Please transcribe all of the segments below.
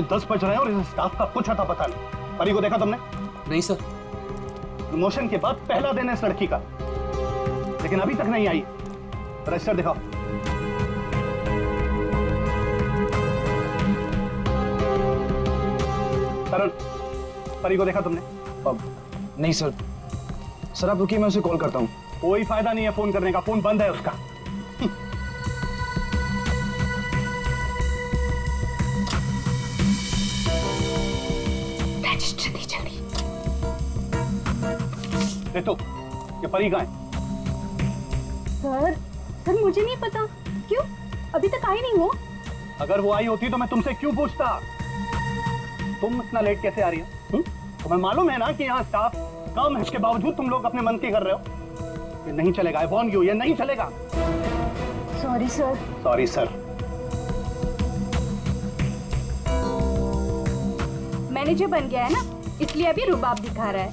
10 बज रहे हैं और इस स्टाफ का कुछ अता पता नहीं। परी को देखा तुमने? नहीं सर। प्रमोशन के बाद पहला दिन है इस लड़की का, लेकिन अभी तक नहीं आई। रजिस्टर दिखाओ। तरुण, परी को देखा तुमने? नहीं सर। सर आप रुकिए, मैं उसे कॉल करता हूँ। कोई फायदा नहीं है फोन करने का, फोन बंद है उसका। रजिस्टर दी जल्दी। देखो, ये परी कहाँ है? सर मुझे नहीं पता। क्यों? अभी तक आई नहीं वो। अगर वो आई होती तो मैं तुमसे क्यों पूछता? तुम इतना लेट कैसे आ रही हो? तुम्हें मालूम है ना कि यहाँ स्टाफ कम है, इसके बावजूद तुम लोग अपने मन की कर रहे हो। ये नहीं चलेगा, आई वॉर्न यू, ये नहीं चलेगा। Sorry sir. Sorry sir. Manager बन गया है ना, इसलिए अभी रुबाब दिखा रहा है।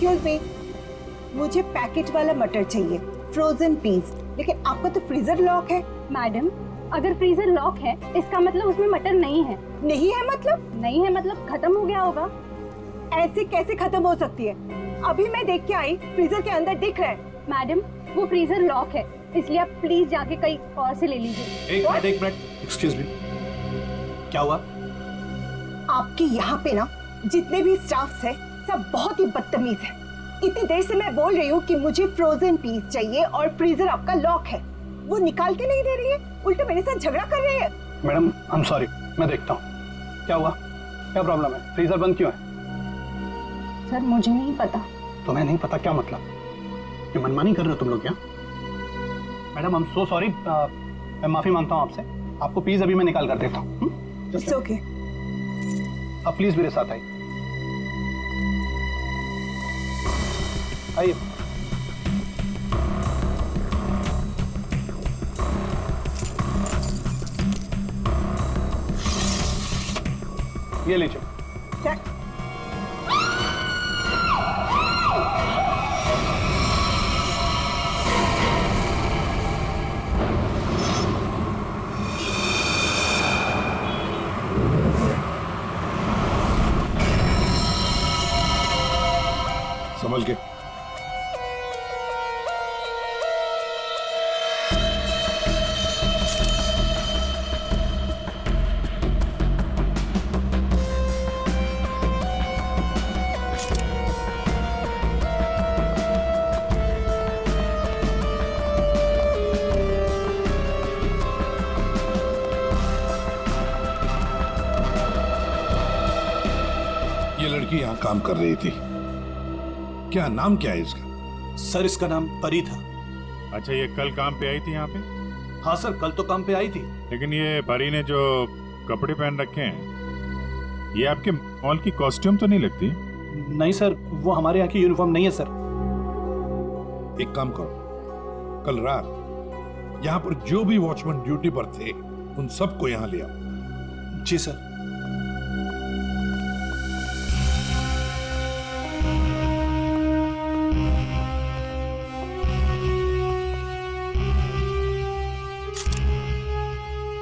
एक्सक्यूज मी, मुझे पैकेट वाला मटर चाहिए, फ्रोजन पीस। लेकिन आपका तो फ्रीजर लॉक है। मैडम, अगर फ्रीजर लॉक है इसका मतलब उसमें मटर नहीं है। नहीं है मतलब? नहीं है मतलब खत्म हो गया होगा। ऐसे कैसे खत्म हो सकती है? अभी मैं देख के आई, फ्रीजर के अंदर दिख रहा है। मैडम, वो फ्रीजर लॉक है, इसलिए आप प्लीज जाके कहीं और से ले लीजिए। एक मिनट, एक्सक्यूज मी, क्या हुआ? आपके यहाँ पे ना जितने भी स्टाफ्स है सब बहुत ही बदतमीज है। इतनी देर से मैं बोल रही हूँ कि मुझे फ्रोजन पीस चाहिए और फ्रीजर आपका लॉक है, वो निकाल के नहीं दे रही है, उल्टे मेरे साथ झगड़ा कर रही है। मैडम, आई एम सॉरी, मैं देखता हूँ क्या हुआ, क्या प्रॉब्लम है, फ्रीजर बंद क्यों है? सर मुझे नहीं पता। तुम्हें नहीं पता क्या मतलब? ये मनमानी कर रहे हो तुम लोग क्या? Madam, I am so sorry, मैं माफी मांगता हूँ आपसे। आपको प्लीज अभी मैं निकाल कर देता हूँ। It's okay. आप प्लीज मेरे साथ आइए। आइए। ये लीजिए। क्या? समझ गए? ये लड़की यहाँ काम कर रही थी, क्या नाम क्या है इसका? सर इसका नाम परी था। अच्छा, ये कल काम पे आई थी यहाँ पे? हाँ सर, कल तो काम पे आई थी। लेकिन ये परी ने जो कपड़े पहन रखे हैं, ये आपके मॉल की कॉस्ट्यूम तो नहीं लगती? नहीं सर, वो हमारे यहाँ की यूनिफॉर्म नहीं है सर। एक काम करो, कल रात यहाँ पर जो भी वॉचमैन ड्यूटी पर थे उन सबको यहाँ ले आओ। जी सर।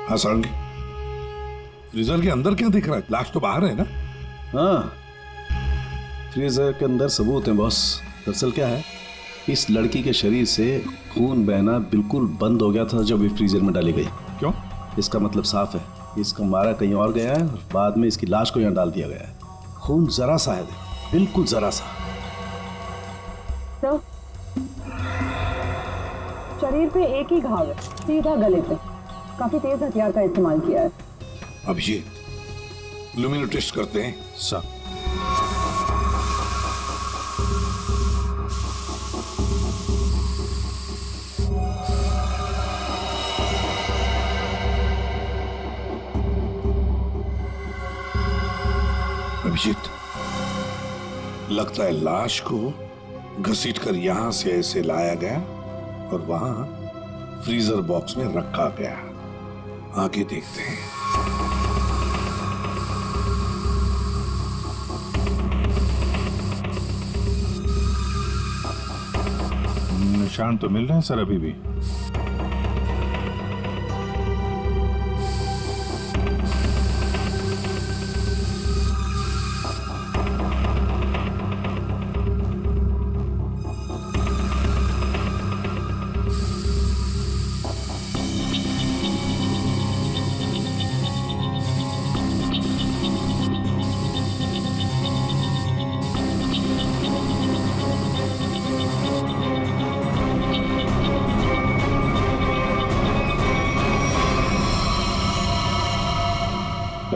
हाँ सारंगी, फ्रीजर के अंदर क्या दिख रहा है? लाश तो बाहर है ना? हाँ, फ्रीजर के अंदर सबूत है बॉस। दरअसल क्या है, इस लड़की के शरीर से खून बहना बिल्कुल बंद हो गया था जब ये फ्रीजर में डाली गई। क्यों? इसका मतलब साफ है, इसका मारा कहीं और गया है और बाद में इसकी लाश को यहाँ डाल दिया गया है। खून जरा सा है, बिल्कुल जरा सा। तो शरीर पे एक ही घाव है, सीधा गले पे। काफी तेज हथियार का इस्तेमाल किया है। अब ये लुमिनो टेस्ट करते हैं सर। अभिजीत, लगता है लाश को घसीटकर यहां से ऐसे लाया गया और वहां फ्रीजर बॉक्स में रखा गया। आगे देखते हैं। निशान तो मिल रहे हैं सर अभी भी।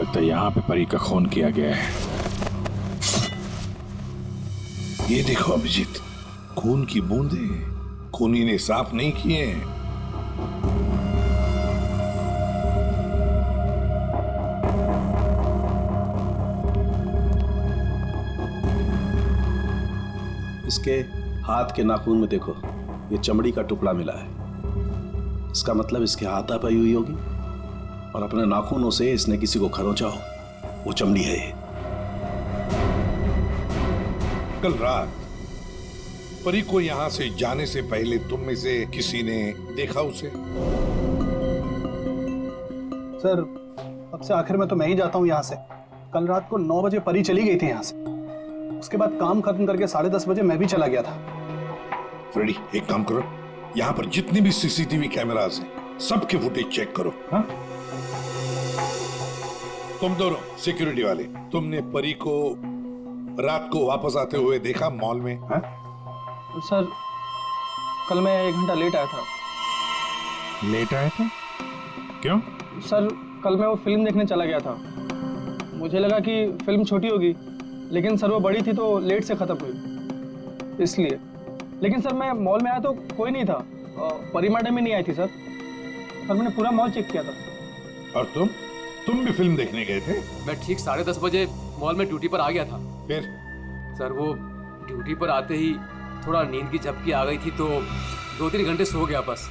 लगता है यहाँ पे परी का खून किया गया है। ये देखो अभिजीत, खून की बूंदे खूनी ने साफ नहीं किए हैं। इसके हाथ के नाखून में देखो, ये चमड़ी का टुकड़ा मिला है। इसका मतलब इसके हाथापाई हुई होगी और अपने नाखूनों से इसने किसी को खरोंचा हो, वो चमड़ी है ये। कल रात परी को यहाँ से जाने से पहले तुम में से किसी ने देखा उसे? सर अब से आखिर में तो मैं ही जाता हूँ यहाँ से। कल रात को 9 बजे परी चली गई थी यहाँ से। उसके बाद काम खत्म करके 10:30 बजे मैं भी चला गया था। फ्रेडी, एक काम करो, यहाँ पर जितनी भी सीसीटीवी कैमरास हैं सबके फुटेज चेक करो। हाँ? तुम दोनों सिक्योरिटी वाले, तुमने परी को रात को वापस आते हुए देखा मॉल में? हाँ? सर कल मैं 1 घंटा लेट आया था। लेट आए थे? क्यों? सर कल मैं वो फिल्म देखने चला गया था। मुझे लगा कि फिल्म छोटी होगी, लेकिन सर वो बड़ी थी तो लेट से खत्म हुई, इसलिए। लेकिन सर मैं मॉल में आया तो कोई नहीं था, परी मैडम भी नहीं आई थी सर। मैंने पूरा मॉल चेक किया था। और तुम भी फिल्म देखने गए थे? मैं ठीक 10:30 बजे मॉल में ड्यूटी पर आ गया था। फिर? सर वो ड्यूटी पर आते ही थोड़ा नींद की झपकी आ गई थी तो 2-3 घंटे सो गया बस।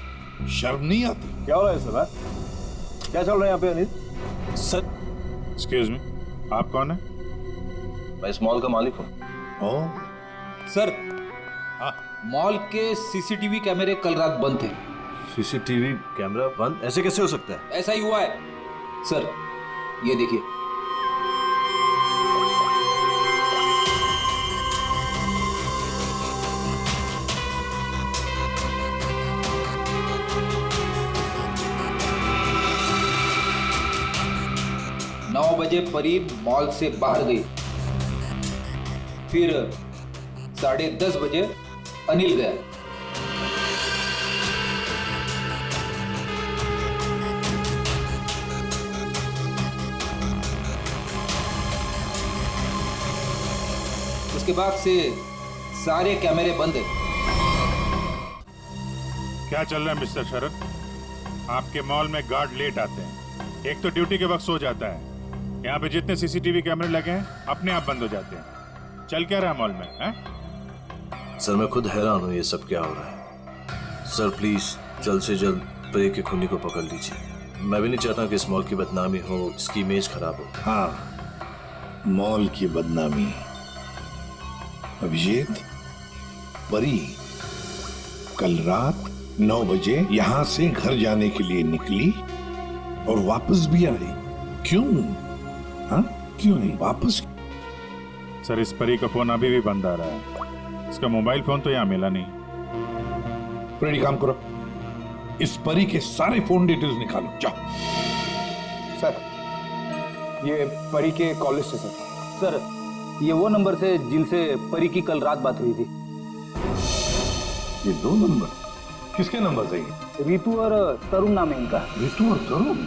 शर्म नहीं आती? क्या हो रहा है सर? क्या चल रहा है यहाँ पे अनिल? सर एक्सक्यूज मी, आप कौन है? मैं इस मॉल का मालिक हूँ। सर हाँ? मॉल के सीसीटीवी कैमरे कल रात बंद थे। सीसीटीवी कैमरा बंद? ऐसे कैसे हो सकता है? ऐसा ही हुआ है सर, ये देखिए। नौ बजे परी मॉल से बाहर गई, फिर 10:30 बजे अनिल गया। उसके बाद से सारे कैमरे बंद हैं। क्या चल रहा है मिस्टर शरद? आपके मॉल में गार्ड लेट आते हैं, एक तो ड्यूटी के वक्त सो जाता है। यहाँ पे जितने सीसीटीवी कैमरे लगे हैं अपने आप बंद हो जाते हैं। चल क्या रहा है मॉल में? है? सर मैं खुद हैरान हूँ, ये सब क्या हो रहा है। सर प्लीज जल्द से जल्द परी के खूनी को पकड़ लीजिए। मैं भी नहीं चाहता कि इस मॉल की बदनामी हो, इसकी इमेज खराब हो। हाँ, मॉल की बदनामी। अभिजीत, परी कल रात 9 बजे यहाँ से घर जाने के लिए निकली और वापस भी आई। क्यों? हाँ, क्यों नहीं वापस? सर इस परी का फोन अभी भी बंद आ रहा है, इसका मोबाइल फोन तो यहाँ मिला नहीं। फ्रेडी, काम करो, इस परी के सारे फोन डिटेल्स निकालो, जाओ। सर ये परी के कॉल लिस्ट है सर। ये वो नंबर से जिनसे परी की कल रात बात हुई थी। ये 2 नंबर किसके नंबर से? रितु और तरुण नाम है इनका। रितु और तरुण?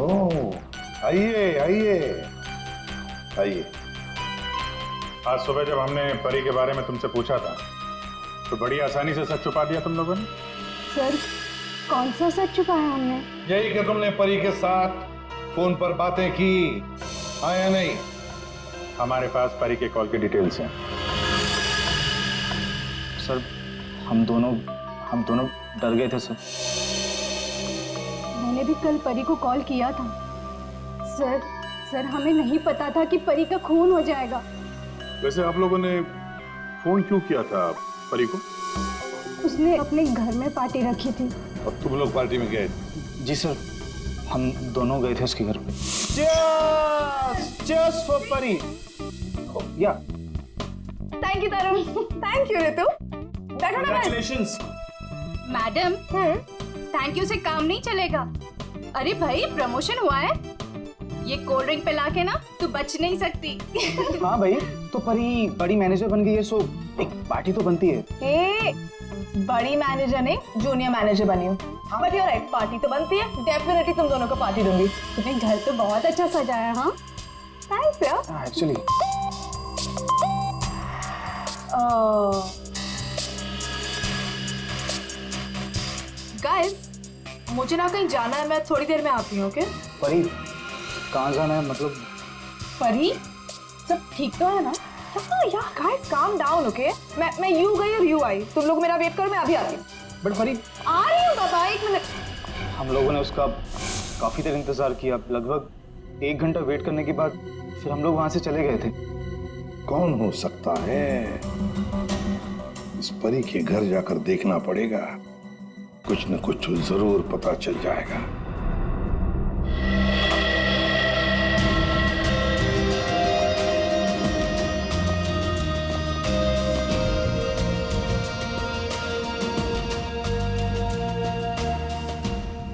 ओह, आइए आइए आइए। आज सुबह जब हमने परी के बारे में तुमसे पूछा था तो बड़ी आसानी से सच छुपा दिया तुम लोगों ने। सर कौन सा सच छुपाया हमने? यही कि तुमने परी के साथ फोन पर बातें की, आया नहीं? हमारे पास परी के कॉल की डिटेल्स हैं। सर हम दोनों डर गए थे सर। मैंने भी कल परी को कॉल किया था। सर हमें नहीं पता था कि परी का खून हो जाएगा। वैसे आप लोगों ने फोन क्यों किया था परी को? उसने अपने घर में पार्टी रखी थी। और तुम लोग पार्टी में गए? जी सर, हम दोनों गए थे उसके घर पे। Cheers for परी। या thank you Tarun. Thank you Ritu. बैठो ना। Congratulations। मैडम थैंक यू से काम नहीं चलेगा। अरे भाई प्रमोशन हुआ है। ये कोल्ड ड्रिंक पिला के ना तू बच नहीं सकती। हाँ भाई, तो परी बड़ी मैनेजर बन गई है, सो एक पार्टी तो बनती है। ए, बड़ी मैनेजर ने जूनियर मैनेजर बनी हूँ, बट यू राइट, पार्टी तो बनती है। डेफिनेटली तुम दोनों को पार्टी दूंगी। तुम्हें घर तो बहुत अच्छा सजाया। हाँ थैंक्स यार। एक्चुअली गाइस, मुझे ना कहीं जाना है, मैं थोड़ी देर में आती हूँ। ओके परी, कहाँ जाना है? मतलब परी, सब ठीक तो है ना? हाँ यार गाइस, काम डाउन। ओके मैं यू गई और यू आई, तुम लोग मेरा वेट करो, मैं अभी आती हूँ। बट परी, आ रही हूँ बाबा, एक मिनट। हम लोगों ने उसका काफी देर इंतजार किया, लगभग 1 घंटा वेट करने के बाद फिर हम लोग वहां से चले गए थे। कौन हो सकता है? इस परी के घर जाकर देखना पड़ेगा, कुछ न कुछ जरूर पता चल जाएगा।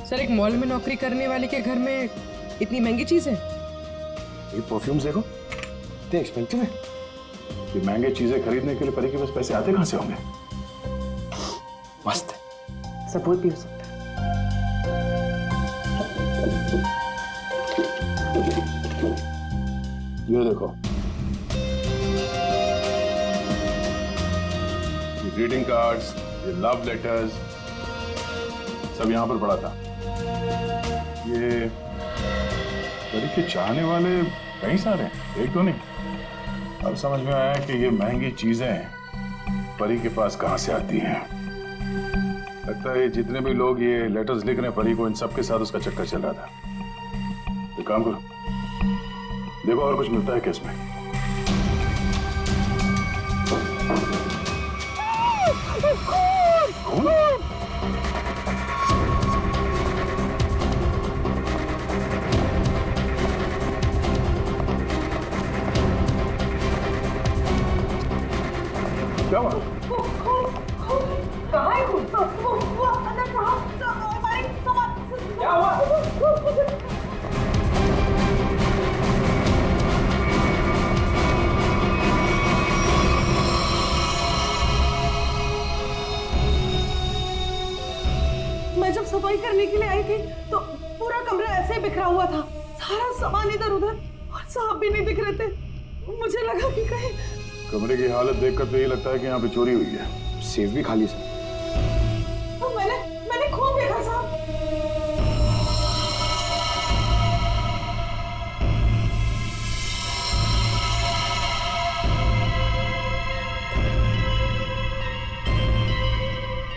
सर, एक मॉल में नौकरी करने वाले के घर में इतनी महंगी चीज है? ये परफ्यूम्स देखो, इतने एक्सपेंसिव है। ये महंगे चीजें खरीदने के लिए परी के पास पैसे आते कहां से होंगे? मस्त है, सब कोई पी सकता है। ये देखो, ये ग्रीटिंग कार्ड्स, ये लव लेटर्स, सब यहां पर पड़ा था। ये परी के चाहने वाले कई सारे हैं, एक तो नहीं। अब समझ में आया कि ये महंगी चीजें परी के पास कहां से आती हैं। लगता है जितने भी लोग ये लेटर्स लिख रहे हैं परी को, इन सब के साथ उसका चक्कर चल रहा था। एक काम करो, देखो और कुछ मिलता है क्या इसमें। क्या हुआ? कहाँ है वो अंदर कहाँ? क्या हुआ? मैं जब सफाई करने के लिए आई थी तो पूरा कमरा ऐसे ही बिखरा हुआ था, सारा सामान इधर उधर, और साहब भी नहीं दिख रहे थे। मुझे लगा कि कहीं कमरे की हालत देखकर तो ये लगता है कि यहाँ पे चोरी हुई है। सेफ भी खाली है। तो मैंने खूब देखा साहब।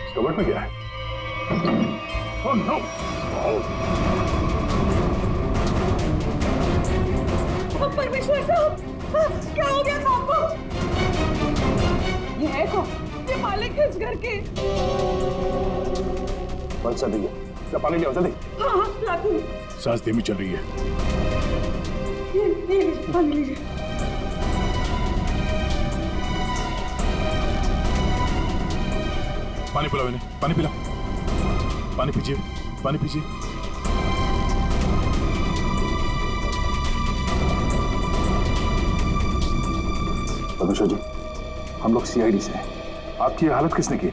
इस कबर्ड में क्या है? Oh no! परमेश्वर साहब, क्या हो गया साहब को? ये है कौन? ये मालिक है इस घर के। बस जल्दी क्या पानी ले आओ जल्दी। हाँ हाँ लाती हूँ। सांस धीमी चल रही है। ये लीजिए, पानी लीजिए। पानी पिलाओ इन्हें, पानी पिलाओ, पानी पीजिए, पानी पीजिए। परमेश्वर जी, हम लोग सीआईडी से हैं। आपकी ये हालत किसने की?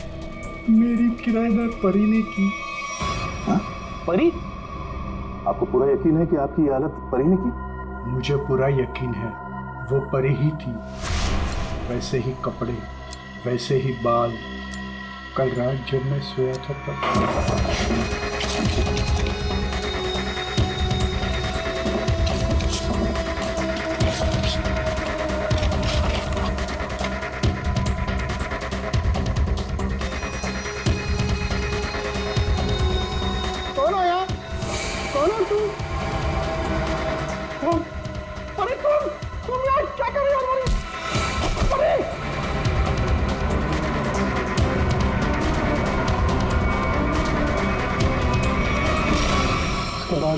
मेरी किराएदार परी ने की। हाँ? परी? आपको पूरा यकीन है कि आपकी ये हालत परी ने की? मुझे पूरा यकीन है, वो परी ही थी। वैसे ही कपड़े, वैसे ही बाल। कल रात जब मैं सोया था तब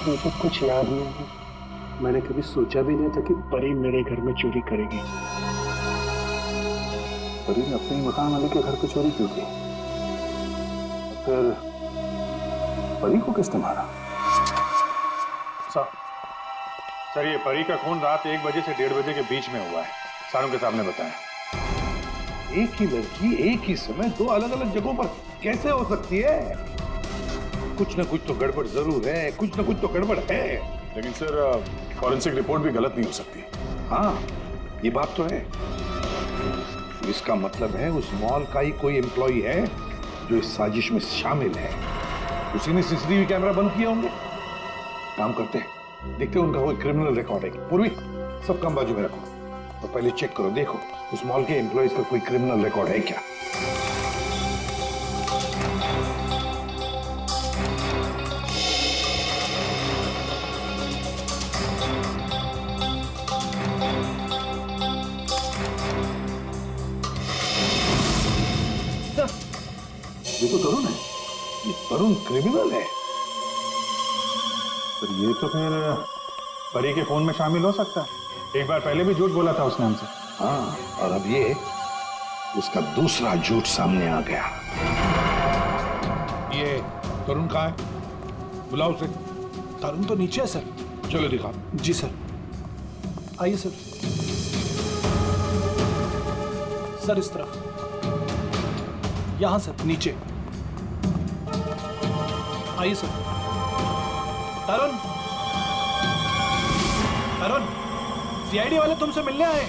मुझे कुछ याद नहीं है। मैंने कभी सोचा भी नहीं था कि परी मेरे घर में चोरी करेगी। परी ने अपने मकान वाले के घर पे चोरी क्यों की? फिर परी को किसने मारा? सर ये परी का खून रात 1 बजे से 1:30 बजे के बीच में हुआ है, सारों के सामने बताया। एक ही लड़की एक ही समय 2 अलग अलग जगहों पर कैसे हो सकती है? कुछ ना कुछ तो गड़बड़ जरूर है, कुछ ना कुछ तो गड़बड़ है। लेकिन सर फॉरेंसिक रिपोर्ट भी गलत नहीं हो सकती। हाँ, ये बात तो है। इसका मतलब है उस मॉल का ही कोई एम्प्लॉय है जो इस साजिश में शामिल है। उसी ने सीसीटीवी कैमरा बंद किए होंगे। काम करते हैं, देखते हैं उनका कोई क्रिमिनल रिकॉर्ड है। पूर्वी, सब काम बाजू में रखो और पहले चेक करो, देखो उस मॉल के एम्प्लॉयज का कोई क्रिमिनल रिकॉर्ड है क्या। ये तो तरुण है, ये तरुण क्रिमिनल है। सर ये तो फिर परी के खून में शामिल हो सकता है। एक बार पहले भी झूठ बोला था उसने हमसे। हाँ, और अब ये उसका दूसरा झूठ सामने आ गया। ये तरुण कहाँ है? बुलाओ उसे। तरुण तो नीचे है सर। चलो दिखाओ। जी सर, आइए सर। सर इस तरफ, यहां सर, नीचे आइए सर। तरुण, तरुण, सीआईडी वाले तुमसे मिलने आए।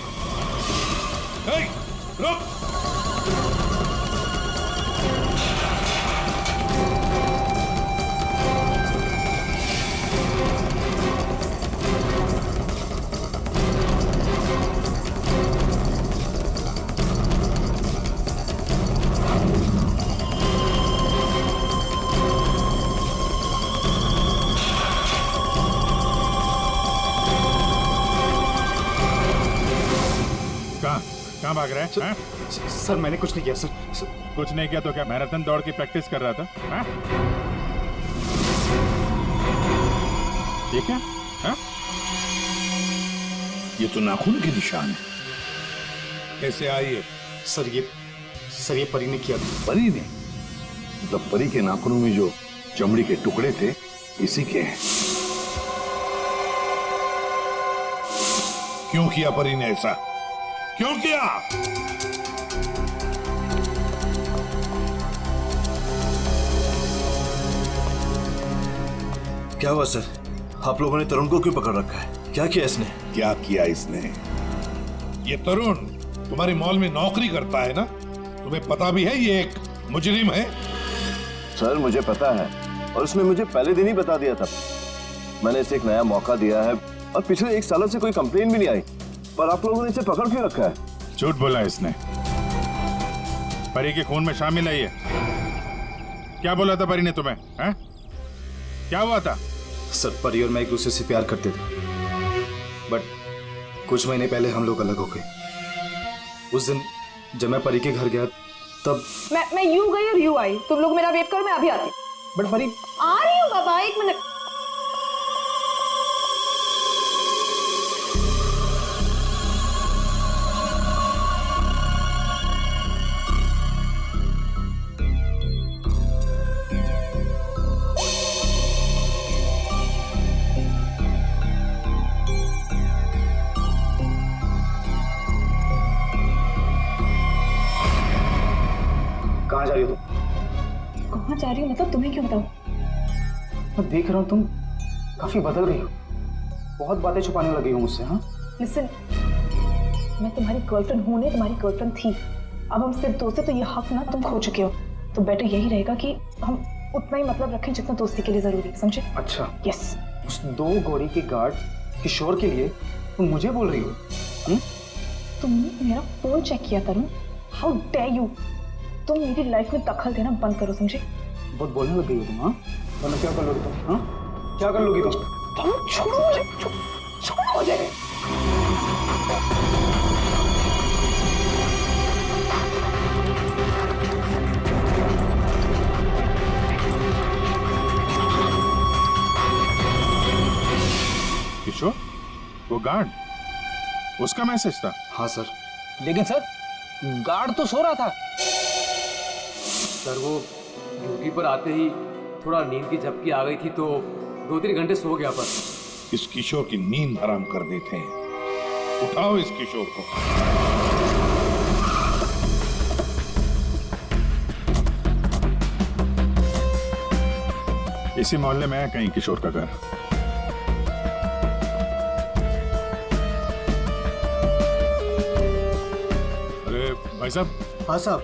रुक। कहाँ भाग रहा है? सर मैंने कुछ नहीं किया सर। कुछ नहीं किया तो क्या मैराथन दौड़ की प्रैक्टिस कर रहा था? हाँ? ये क्या? हाँ? ये तो नाखून के निशान है। कैसे आइए? सर ये परी ने किया था। परी ने? मतलब परी के नाखूनों में जो चमड़ी के टुकड़े थे इसी के हैं। क्यों किया परी ने ऐसा? क्यों किया? क्या हुआ सर? आप लोगों ने तरुण को क्यों पकड़ रखा है? क्या किया इसने? क्या किया इसने? ये तरुण तुम्हारी मॉल में नौकरी करता है ना? तुम्हें पता भी है ये एक मुजरिम है? सर मुझे पता है और उसने मुझे पहले दिन ही बता दिया था। मैंने इसे एक नया मौका दिया है और पिछले 1 सालों से कोई कंप्लेन भी नहीं आई, पर आप लोगों ने इसे पकड़ क्यों रखा है? झूठ बोला इसने। परी के खून में शामिल है ये। क्या बोला था परी ने तुम्हें? हैं? क्या हुआ था? सर परी और मैं एक दूसरे से प्यार करते थे, बट कुछ महीने पहले हम लोग अलग हो गए। उस दिन जब मैं परी के घर गया तब मैं यूं गई और यूं आई। तुम लोग मेरा वेट करो, मैं अभी आती। बट परी आ रही हूँ बाबा, 1 मिनट। कहाँ जा रही हो तुम? कहाँ जा रही हूँ मतलब? तुम्हें क्यों बताऊँ? मैं देख रहा हूँ तुम काफी बदल रही हो, बहुत बातें छुपाने लगी हो मुझसे। हाँ लिसन, मैं तुम्हारी गर्लफ्रेंड हूँ नहीं, तुम्हारी गर्लफ्रेंड थी। अब हम सिर्फ दोस्त हैं तो ये हक ना तुम खो चुके हो। तो बेटर यही रहेगा कि हम उतना ही मतलब रखें जितना दोस्ती के लिए जरूरी है, समझे? अच्छा, यस। उस 2 गौरी के गार्ड किशोर के लिए तुम मुझे बोल रही हो? तुमने मेरा फोन चेक किया तरुण, हाउ डेयर यू। तुम मेरी लाइफ में दखल देना बंद करो, समझे? बहुत बोलने लग गई हो तुम। हाँ, वरना क्या कर लोगी तुम? हाँ, क्या कर लोगी तुम? छोड़ो मुझे, छोड़ो मुझे। किशोर, वो गार्ड, उसका मैसेज था? हाँ सर। लेकिन सर गार्ड तो सो रहा था। सर वो ड्यूटी पर आते ही थोड़ा नींद की झपकी आ गई थी तो 2-3 घंटे सो गया। पर इस किशोर की नींद हराम कर देते हैं। उठाओ इस किशोर को। इसी मोहल्ले में है कहीं किशोर का घर। अरे भाई साहब। हाँ साहब।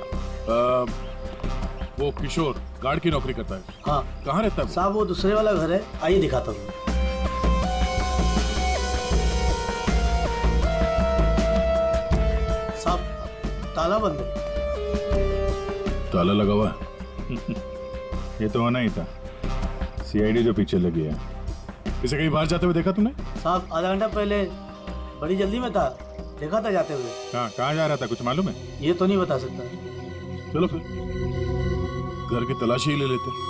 वो किशोर गार्ड की नौकरी करता है। हाँ। कहाँ रहता है? साहब वो दूसरे वाला घर है, आइए दिखाता हूँ। साहब ताला बंद है। ताला लगा हुआ है। ये तो होना ही था, सीआईडी जो पीछे लगी है। इसे कहीं बाहर जाते हुए देखा तुमने? साहब आधा घंटा पहले बड़ी जल्दी में था, देखा था जाते हुए। कहाँ जा रहा था, कुछ मालूम है? ये तो नहीं बता सकता। चलो फिर घर की तलाशी ही ले लेते।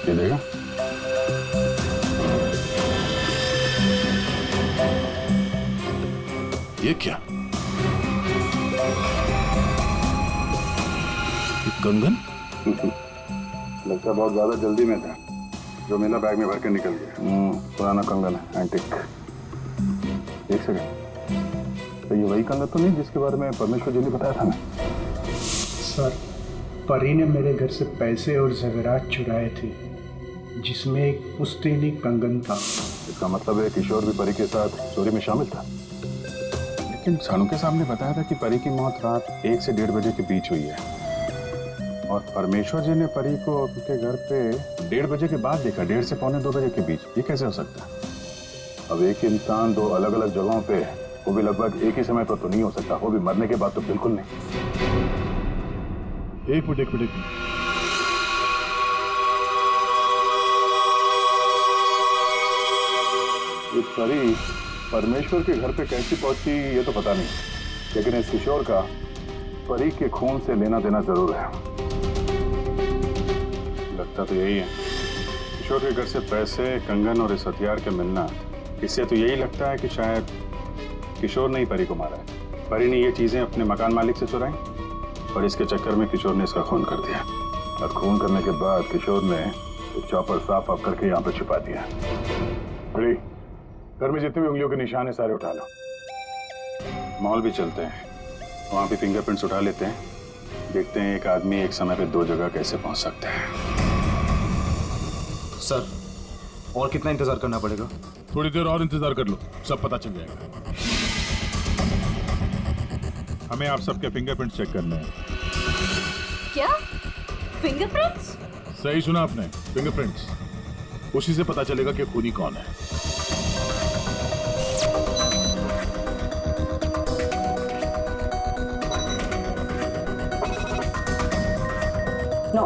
ये देगा। ये क्या? कंगन? लगता बहुत ज्यादा जल्दी में था, जो मेरा बैग में भर के निकल गया। पुराना कंगन है, एंटिक। एक सेकंड, तो ये वही कंगन तो नहीं जिसके बारे में परमेश्वर जी ने बताया था ना? सर, परी ने मेरे घर से पैसे और ज़ेवरात चुराए थे, जिसमें एक पुश्तैनी कंगन था। इसका मतलब है किशोर भी परी के साथ चोरी में शामिल था। लेकिन सानू के सामने बताया था कि परी की मौत रात 1 से 1:30 बजे के बीच हुई है, और परमेश्वर जी ने परी को उनके घर पे 1:30 बजे के बाद देखा, 1:30 से 1:45 बजे के बीच। ये कैसे हो सकता है? अब एक इंसान दो अलग अलग जगहों पे, वो भी लगभग एक ही समय पर तो नहीं हो सकता, वो भी मरने के बाद तो बिल्कुल नहीं। एक मिनट। ये परी परमेश्वर के घर पे कैसी पहुंची ये तो पता नहीं, लेकिन इस किशोर का परी के खून से लेना देना जरूर है। लगता तो यही है। किशोर के घर से पैसे, कंगन और इस हथियार के मिलना, इससे तो यही लगता है कि शायद किशोर ने ही परी को मारा है। परी ने ये चीजें अपने मकान मालिक से चुराई और इसके चक्कर में किशोर ने इसका खून कर दिया, और खून करने के बाद किशोर ने चॉपर साफ ऑफ करके यहाँ पे छिपा दिया। बड़ी घर में जितने भी उंगलियों के निशान है सारे उठा लो। मॉल भी चलते हैं, वहां भी फिंगरप्रिंट्स उठा लेते हैं, देखते हैं एक आदमी एक समय पे 2 जगह कैसे पहुंच सकता है। सर, और कितना इंतजार करना पड़ेगा? थोड़ी देर और इंतजार कर लो, सब पता चल जाएगा। हमें आप सबके फिंगरप्रिंट्स चेक करने हैं। क्या? फिंगरप्रिंट्स? सही सुना आपने, फिंगरप्रिंट्स। उसी से पता चलेगा कि खूनी कौन है। नो,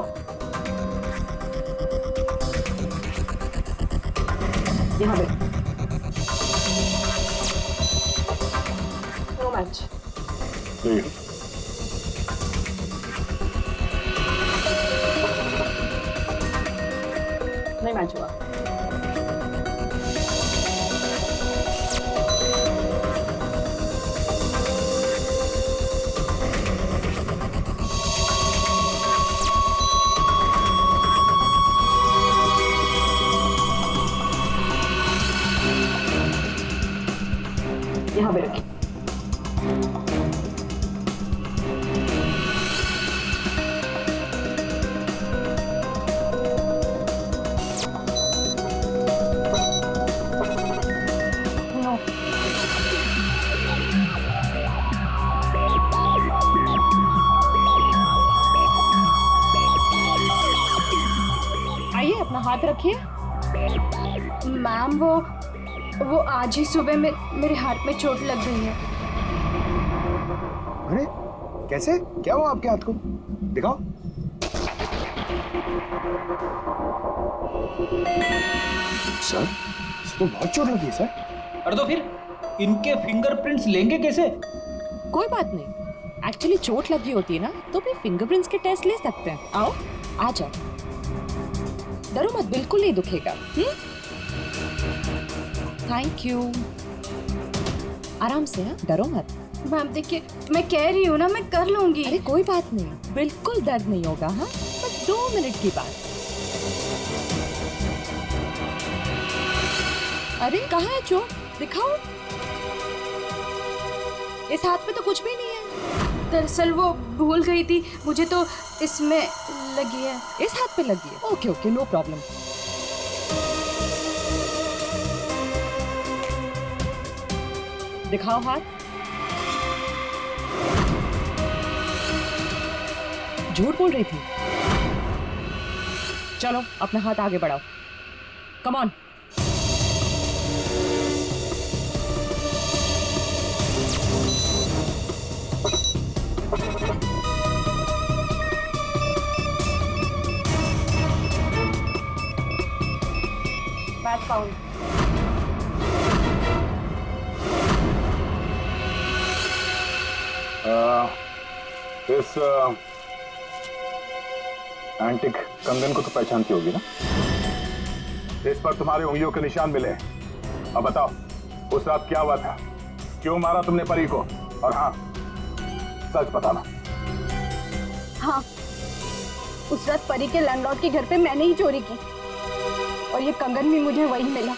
यहाँ पे नो मैच। नहीं मैच हुआ। यहाँ पे रखिए। आइए अपना हाथ रखिए। मैम वो आज ही सुबह में मेरे हाथ में चोट लग गई है। अरे कैसे? क्या हुआ आपके हाथ को? दिखाओ। सर, तो बहुत चोट लगी है सर। अरे तो फिर इनके फिंगरप्रिंट्स लेंगे कैसे? कोई बात नहीं, एक्चुअली चोट लगी होती है ना तो भी फिंगरप्रिंट्स के टेस्ट ले सकते हैं। आओ आ जाओ, डरो मत, बिल्कुल नहीं दुखेगा। थैंक यू, आराम से, हाँ डरो मत। मैम देखिए, मैं कह रही हूँ ना, मैं कर लूंगी। अरे कोई बात नहीं, बिल्कुल दर्द नहीं होगा। हाँ बस 2 मिनट की बात। अरे कहाँ है चोट, दिखाओ। इस हाथ पे तो कुछ भी नहीं है। दरअसल वो भूल गई थी, मुझे तो इसमें लगी है। इस हाथ पे लगी है? Okay okay, no problem. दिखाओ हाथ। झूठ बोल रही थी। चलो अपना हाथ आगे बढ़ाओ, कम ऑन। Back count. इस एंटिक कंगन को तो पहचानती होगी ना? इस पर तुम्हारे उंगलियों के निशान मिले हैं। अब बताओ, उस रात क्या हुआ था? क्यों मारा तुमने परी को? और हाँ, सच बताना। हाँ, उस रात परी के लैंडलॉर्ड के घर पे मैंने ही चोरी की और ये कंगन भी मुझे वही मिला।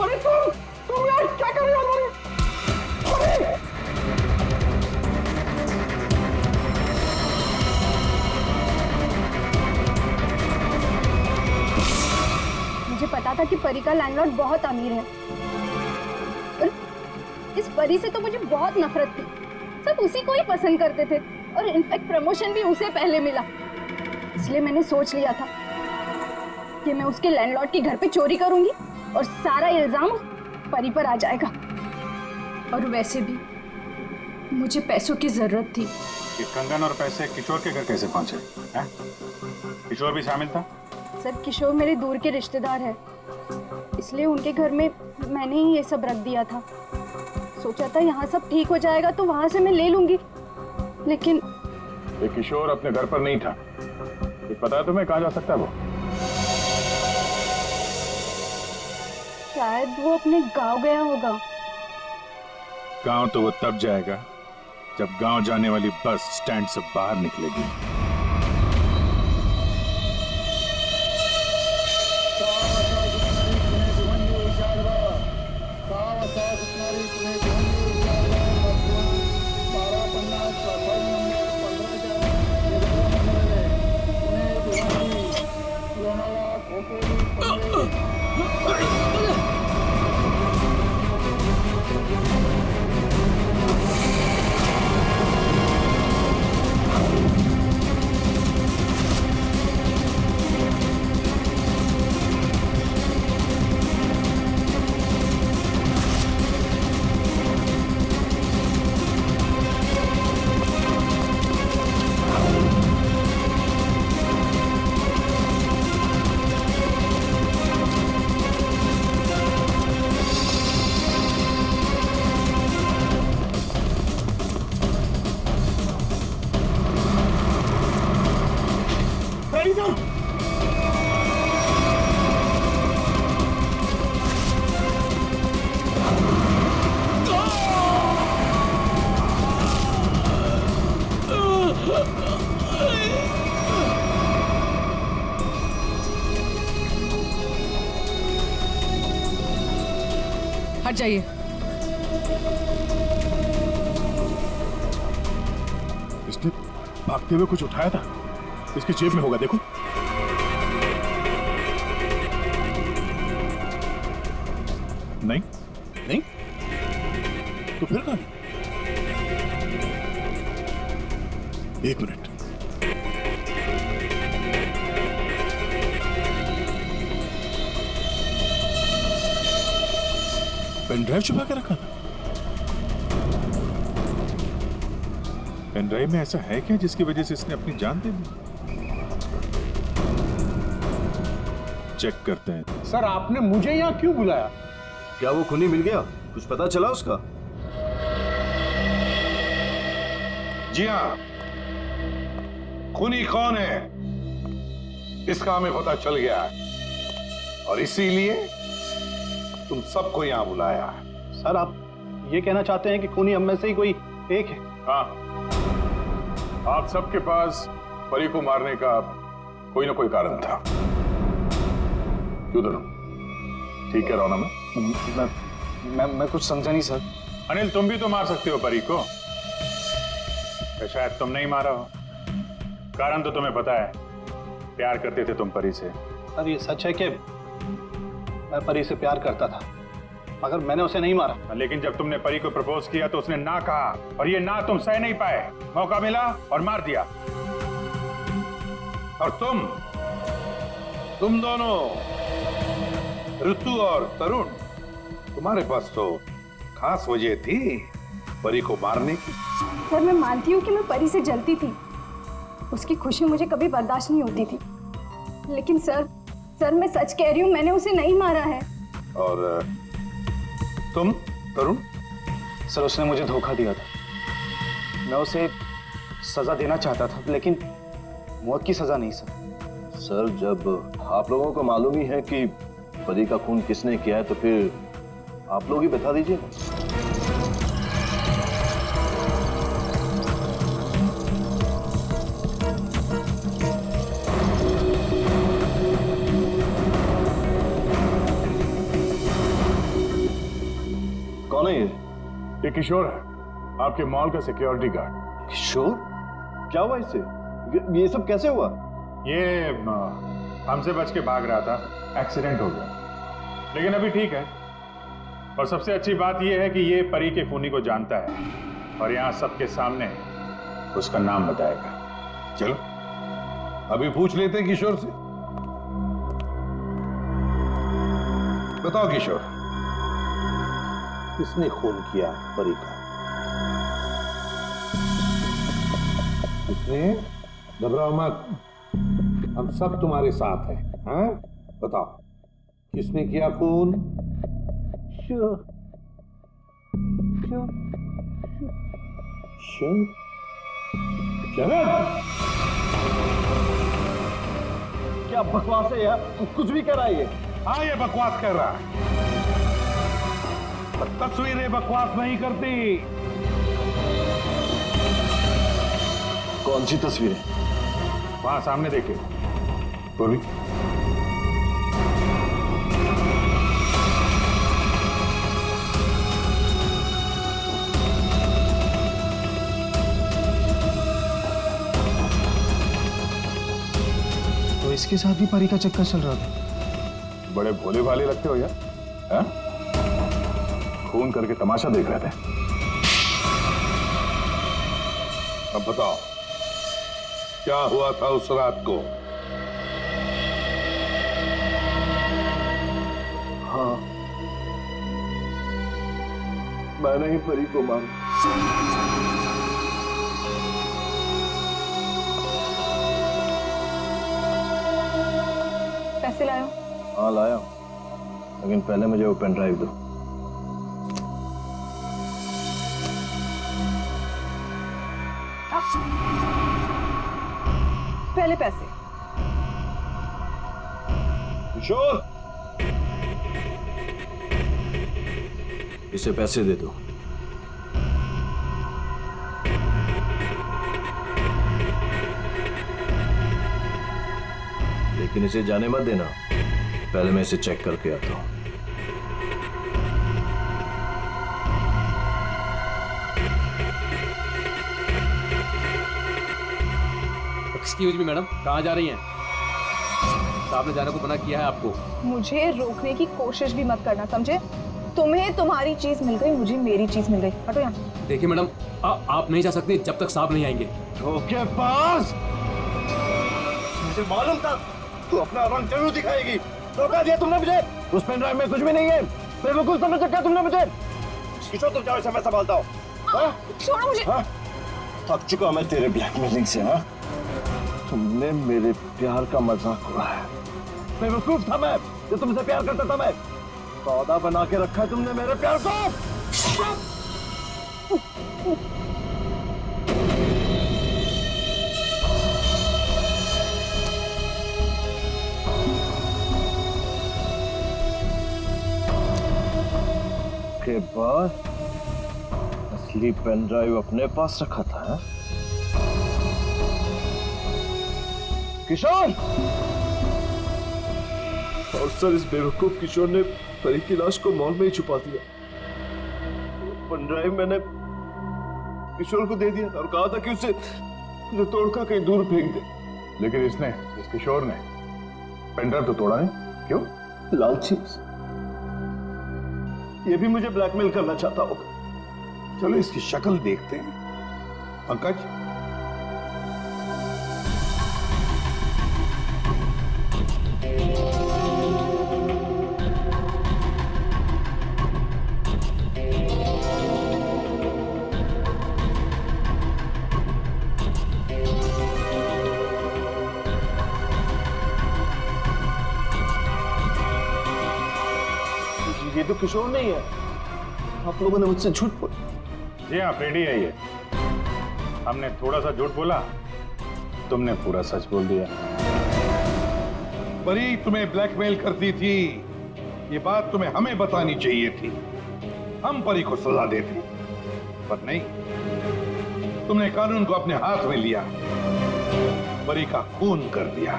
अरे तुम यार क्या कर रही हो? मुझे पता था कि परी का लैंडलॉर्ड बहुत अमीर है। इस परी से तो मुझे बहुत नफरत थी। सब उसी को ही पसंद करते थे और इनफैक्ट प्रमोशन भी उसे पहले मिला। इसलिए मैंने सोच लिया था कि मैं उसके लैंडलॉर्ड के घर पे चोरी करूंगी और सारा इल्जाम उस परी पर आ जाएगा। और वैसे भी मुझे पैसों की जरूरत थी। ये कंगन और पैसे किशोर के घर कैसे पहुंचे? हैं? किशोर भी शामिल था? सर, किशोर मेरे दूर के रिश्तेदार है, इसलिए उनके घर में मैंने ही ये सब रख दिया था। सोचा था यहाँ सब ठीक हो जाएगा तो वहां से मैं ले लूंगी, लेकिन ये किशोर अपने घर पर नहीं था। ये पता है तुम्हें कहाँ जा सकता है वो? शायद वो अपने गांव गया होगा। गांव तो वो तब जाएगा जब गांव जाने वाली बस स्टैंड से बाहर निकलेगी। हट जाइए। इसने भागते हुए कुछ उठाया था, इसकी जेब में होगा, देखो। नहीं नहीं, तो फिर कहां? एक मिनट, पेन ड्राइव छुपा के रखा था। पेन ड्राइव में ऐसा है क्या जिसकी वजह से इसने अपनी जान दे दी? चेक करते हैं। सर, आपने मुझे यहाँ क्यों बुलाया? क्या वो खूनी मिल गया? कुछ पता चला उसका? जी हाँ, खूनी कौन है इसका हमें पता चल गया है और इसीलिए तुम सबको यहां बुलाया है। सर आप ये कहना चाहते हैं कि खूनी हम में से ही कोई एक है? हाँ, आप सबके पास परी को मारने का कोई ना कोई कारण था। क्यों दोनों ठीक कह रहा हूं ना मैं कुछ समझा नहीं सर। अनिल तुम भी तो मार सकते हो परी को, या शायद तुम नहीं मारा हो। कारण तो तुम्हें पता है, प्यार करते थे तुम परी से। सर ये सच है कि मैं परी से प्यार करता था, मगर मैंने उसे नहीं मारा। लेकिन जब तुमने परी को प्रपोज किया तो उसने ना कहा, और ये ना तुम सह नहीं पाए। मौका मिला और मार दिया। और तुम दोनों, ऋतु और तरुण, तुम्हारे पास तो खास वजह थी परी को मारने की। सर मैं मानती हूँ कि मैं परी से जलती थी, उसकी खुशी मुझे कभी बर्दाश्त नहीं होती थी, लेकिन सर मैं सच कह रही हूँ, मैंने उसे नहीं मारा है। और तुम तरुण? सर उसने मुझे धोखा दिया था, मैं उसे सजा देना चाहता था, लेकिन मौत की सजा नहीं सर। सर जब आप लोगों को मालूम ही है कि परी का खून किसने किया है, तो फिर आप लोग ही बता दीजिए। कौन है ये किशोर है, आपके मॉल का सिक्योरिटी गार्ड। किशोर? क्या हुआ इससे? ये सब कैसे हुआ? ये हमसे बच के भाग रहा था, एक्सीडेंट हो गया, लेकिन अभी ठीक है। और सबसे अच्छी बात यह है कि ये परी के खूनी को जानता है और यहाँ सबके सामने उसका नाम बताएगा। चलो अभी पूछ लेते हैं किशोर से। बताओ किशोर, किसने खून किया परी का? किसने? घबराओ मत, हम सब तुम्हारे साथ हैं। हाँ बताओ, किसने किया खून? शरद, क्या बकवास है यार, कुछ भी कर रहा है ये। हाँ ये बकवास कर रहा है, तस्वीरें बकवास नहीं करती। कौन सी तस्वीरें? वहां सामने देखे। बोली। तो इसके साथ भी परी का चक्कर चल रहा था। बड़े भोले भाले लगते हो यार, है? खून करके तमाशा देख रहे थे। अब बताओ क्या हुआ था उस रात को? हाँ, मैंने ही परी को मारा। पैसे लायो? हाँ लाया, लेकिन पहले मुझे वो पेन ड्राइव दो। पहले पैसे। किशोर, इसे पैसे दे दो। लेकिन इसे जाने मत देना, पहले मैं इसे चेक करके आता हूं। एक्सक्यूज मी मैडम, कहाँ जा रही हैं? साहब ने जाने को मना किया है आपको। मुझे रोकने की कोशिश भी मत करना, समझे? तुम्हें तुम्हारी चीज मिल गई, मुझे मेरी चीज मिल गई। हटो यहाँ। देखिए मैडम, आप नहीं जा सकते जब तक साहब नहीं आएंगे। धोखे बाज! मुझे मालूम था तू अपना रंग जरूर दिखाएगी। धोखा दिया तुमने मुझे। उस पेन ड्राइव में कुछ भी नहीं है। बिल्कुल समझ सकता तुमने मुझे। किशोर तुम जाओ, इसे मैं संभालता हूँ। छोड़ो मुझे। थक चुका मैं तेरे ब्लैकमेलिंग से। हाँ, तुमने मेरे प्यार का मजाक उड़ाया। बेवकूफ था मैं जो तुमसे प्यार करता था। मैं सौदा बना के रखा है तुमने मेरे प्यार को। के बाद असली पेन ड्राइव अपने पास रखा था, हा? किशोर! और सर, इस बेवकूफ किशोर ने परी की लाश को मॉल में ही छुपा दिया। पेन ड्राइव मैंने किशोर को दे दिया और कहा था कि उसे तोड़कर कहीं दूर फेंक दे। लेकिन इस किशोर ने पेन ड्राइव तो तोड़ा नहीं, क्यों? लालची। ये भी मुझे ब्लैकमेल करना चाहता होगा। चलो इसकी शक्ल देखते हैं। पंकज, ये तो किशोर नहीं है। आप लोगों ने मुझसे झूठ बोला। जी हाँ, पेडी है ये। हमने थोड़ा सा झूठ बोला, तुमने पूरा सच बोल दिया। परी तुम्हें ब्लैकमेल करती थी, ये बात तुम्हें हमें बतानी चाहिए थी। हम परी को सजा देते, पर नहीं, तुमने कानून को अपने हाथ में लिया, परी का खून कर दिया।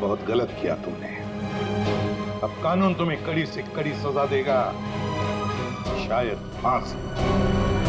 बहुत गलत किया तुमने। अब कानून तुम्हें कड़ी से कड़ी सजा देगा, शायद फांसी।